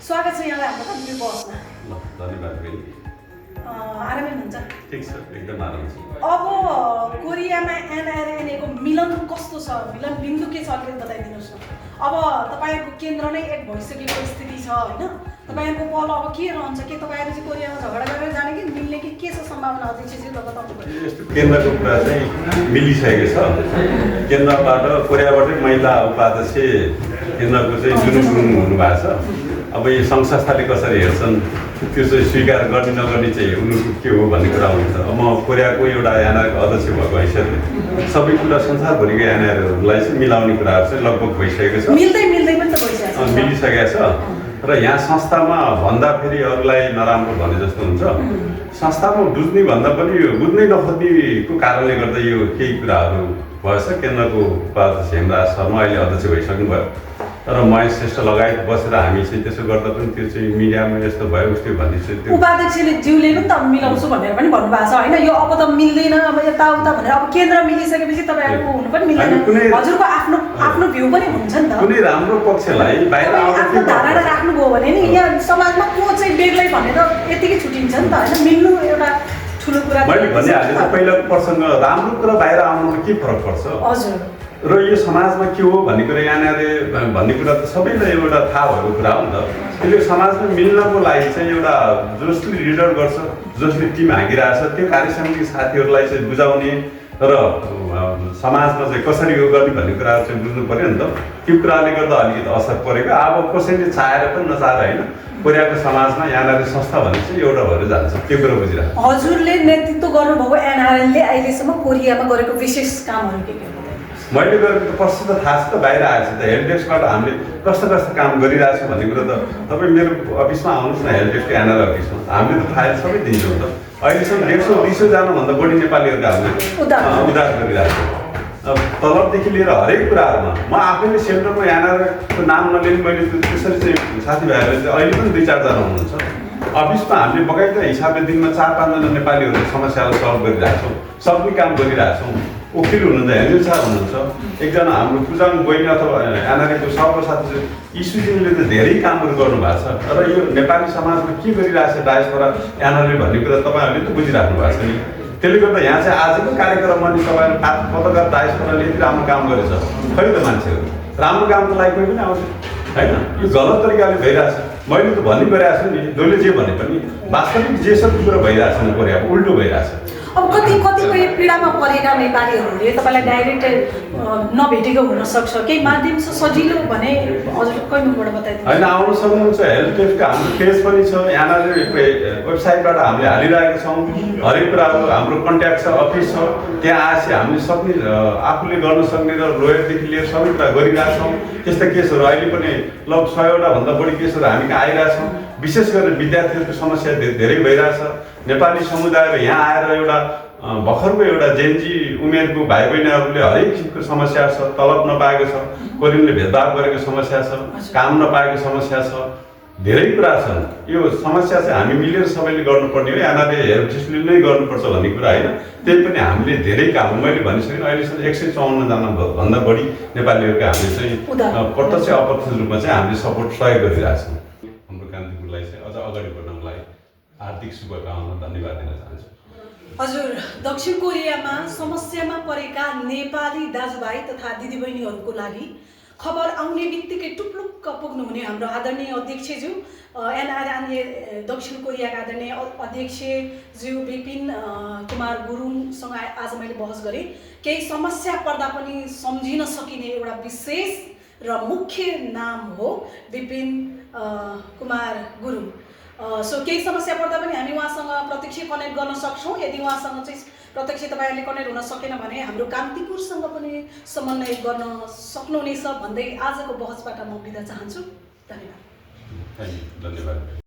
स्वागत छ यहाँलाई हाम्रो कम्प्युटर बसमा। ल धन्यवाद फेरि। आरामै हुनुहुन्छ? ठिक छ, एकदम आराम छ। अब कोरियामा एनआरएनएको मिलन कस्तो छ, मिलन बिन्दु के छ अलिकति बताइदिनुहोस् न। अब तपाईँहरूको केन्द्र नै एक भइसकेको स्थिति छ होइन? तपाईँहरूको पल अब के रहन्छ? के तपाईँहरू चाहिँ कोरियामा झगडा गरेर जाने कि मिल्ने कि के छ सम्भावना अध्यक्षज्यू बताउनु? यस्तो केन्द्रको कुरा चाहिँ मिलिसकेको छ। केन्द्रबाट कोरियाबाटै महिला उपाध्यक्ष केन्द्रको चाहिँ जुन हुनुभएको छ। अब यो सङ्घ संस्थाले कसरी हेर्छन् त्यो चाहिँ स्वीकार गर्ने नगर्ने चाहिँ उनीहरूको के हो भन्ने कुरा हुन्छ। अब म कोरियाको एउटा एनआरको अध्यक्ष भएको हैसियतले सबै कुरा संसारभरिको एनआरहरूलाई चाहिँ मिलाउने कुराहरू चाहिँ लगभग भइसकेको छ। मिल्दै पनि त भइसकेको छ। मिलिसकेको छ र यहाँ संस्थामा भन्दाखेरि अरूलाई नराम्रो भने जस्तो हुन्छ। संस्थामा बुझ्ने भन्दा पनि यो बुझ्नै नखोज्नेको कारणले गर्दा यो केही कुराहरू भएछ। केन्द्रको उपाध्यक्ष हेमराज शर्मा अहिले अध्यक्ष भइसक्नु भयो र महेश श्रेष्ठ लगायत बसेर हामी चाहिँ त्यसो गर्दा पनि त्यो चाहिँ मिडियामा यस्तो भयो उस्तो भन्ने चाहिँ त्यो उपाध्यक्षले ज्यूले पनि त मिलाउँछु भनेर पनि भन्नुभएको छ होइन? यो अब त मिल्दैन अब यताउता भनेर अब केन्द्र मिलिसकेपछि तपाईँहरूको हुनु पनि मिल्दैन। हजुरको आफ्नो भ्यू पनि हुन्छ नि त। कुनै राम्रो पक्षलाई बाहिर आफ्नो धारणा राख्नुभयो भने नि यहाँ समाजमा को चाहिँ बेग्लै भने त यतिकै छुटिन्छ नि त होइन? मिल्नु एउटा ठुलो कुरा। मैले भनिहालेँ त पहिलाको प्रसङ्ग राम्रो कुरा बाहिर आउनुमा के फरक पर्छ? हजुर। र यो समाजमा के हो भन्ने कुरा यहाँनिर भन्ने कुरा त सबैलाई एउटा थाहा भएको कुरा हो नि त। त्यसले समाजमा मिल्नको लागि चाहिँ एउटा जसले लिडर गर्छ, जसले टिम हाँकिरहेछ त्यो कार्यसमितिका साथीहरूलाई चाहिँ बुझाउने र समाजमा चाहिँ कसरी यो गर्ने भन्ने कुराहरू चाहिँ बुझ्नु पऱ्यो नि त। त्यो कुराले गर्दा अलिकति असर परेको। अब कसैले चाहेर पनि नचाहेर होइन, कोरियाको समाजमा यहाँनिर संस्था भन्ने चाहिँ एउटा भएर जान्छ। त्यो कुरा बुझिरहेको। हजुरले नेतृत्व गर्नुभएको एनआरएनले अहिलेसम्म कोरियामा गरेको विशेष कामहरू के मैले गरेको प्रश्न त थाहा छ त, बाहिर आएको छ त। हेल्प डेस्कबाट हामीले कस्तो कस्तो काम गरिरहेको छौँ भन्ने कुरा त तपाईँ मेरो अफिसमा आउनुहोस् न, हेल्प डेस्कको एनआर अफिसमा हामीले त फाइल सबै दिन्छौँ त। अहिलेसम्म 150-200जनाभन्दा बढी नेपालीहरूको हामीले उद्धार गरिरहेको छ। तलबदेखि लिएर हरेक कुराहरूमा म आफैले सेन्टरमा एनआरको नाम नलिने मैले त्यसरी चाहिँ साथीभाइहरूले चाहिँ अहिले पनि 2-4जना हुनुहुन्छ अफिसमा। हामीले बगैँचा हिसाबले दिनमा 4-5जना नेपालीहरूको समस्यालाई सल्भ गरिरहेको छौँ, सक्ने काम गरिरहेको छौँ। वकिल हुनुहुन्छ, हेन्जेल सर हुनुहुन्छ, एकजना हाम्रो पूजाङ बहिनी अथवा एनआरएको सर्वसाथी इस्युजीले त धेरै कामहरू गर्नुभएको छ। र यो नेपाली समाजमा के गरिरहेको छ डायस्पोरा एनआरए भन्ने कुरा तपाईँहरूले त बुझिराख्नु भएको छ नि। त्यसले गर्दा यहाँ चाहिँ आजको कार्यक्रममा नि तपाईँहरू पत्रकार डायस्पोराले यति राम्रो काम गरेछ। खै त मान्छेहरू राम्रो कामको लागि कोही पनि आउँछ होइन? यो गलत तरिकाले भइरहेछ। मैले त भन्ने गरिरहेको छु नि, जसले जे भने पनि वास्तविक जे सब कुरा भइरहेछ नि कोरियामा उल्टो भइरहेछ। अब कतिपय पीडामा परेका नेपालीहरूले तपाईँलाई डाइरेक्ट नभेटेको हुनसक्छ, केही माध्यम छ सजिलो भने हजुर कहीँबाट बताइदिनु। होइन, आउनु सक्नुहुन्छ। हेल्प डेस्कको हाम्रो पेज पनि छ, यहाँनिर वेबसाइटबाट हामीले हालिरहेका छौँ। हरेक कुराहरू हाम्रो कन्ट्याक्ट छ, अफिस छ, त्यहाँ आएपछि हामीले सक्ने आफूले गर्न सक्ने र लोयरदेखि लिएर सबै कुरा गरिरहेछौँ। त्यस्ता केसहरू अहिले पनि लगभग 100वटाभन्दा बढी केसहरू हामी कहाँ आइरहेछौँ। विशेष गरेर विद्यार्थीहरूको समस्या धेरै भइरहेछ। नेपाली समुदायहरू यहाँ आएर एउटा भर्खरको एउटा जेनजी उमेरको भाइ बहिनीहरूले हरेक किसिमको समस्या छ। तलब नपाएको छ, कोरियनले भेदभाव गरेको समस्या छ, काम नपाएको समस्या छ, धेरै कुरा छन्। यो समस्या चाहिँ हामी मिलेर सबैले गर्नुपर्ने हो। यहाँनिर हेल्प डेस्कले नै गर्नुपर्छ भन्ने कुरा होइन। त्यही पनि हामीले धेरै काम मैले भनिसकेँ अहिलेसम्म 154जना भन्दा बढी नेपालीहरूको हामीले चाहिँ प्रत्यक्ष अप्रत्यक्ष रूपमा चाहिँ हामीले सपोर्ट सहयोग गरिरहेछौँ। हाम्रो कान्तिपुरलाई चाहिँ अझ अगाडि बढ्नको लागि हार्दिक शुभकामना धन्यवाद दिन चाहन्छु। हजुर, दक्षिण कोरियामा समस्यामा परेका नेपाली दाजुभाइ तथा दिदीबहिनीहरूको लागि खबर आउने बित्तिकै टुप्लुक्क पुग्नुहुने हाम्रो आदरणीय अध्यक्षज्यू एनआरएनए दक्षिण कोरियाका आदरणीय अध्यक्षज्यू विपिन कुमार गुरुङसँग आज मैले बहस गरेँ। केही समस्या पर्दा पनि सम्झिन सकिने एउटा विशेष र मुख्य नाम हो विपिन कुमार गुरुङ। सो केही समस्या पर्दा पनि हामी उहाँसँग प्रत्यक्ष कनेक्ट गर्न सक्छौँ। यदि उहाँसँग चाहिँ प्रत्यक्ष तपाईँहरूले कनेक्ट हुन सकेन भने हाम्रो कान्तिपुरसँग पनि समन्वय गर्न सक्नुहुनेछ भन्दै आजको बहसबाट म बिदा चाहन्छु। धन्यवाद। धन्यवाद।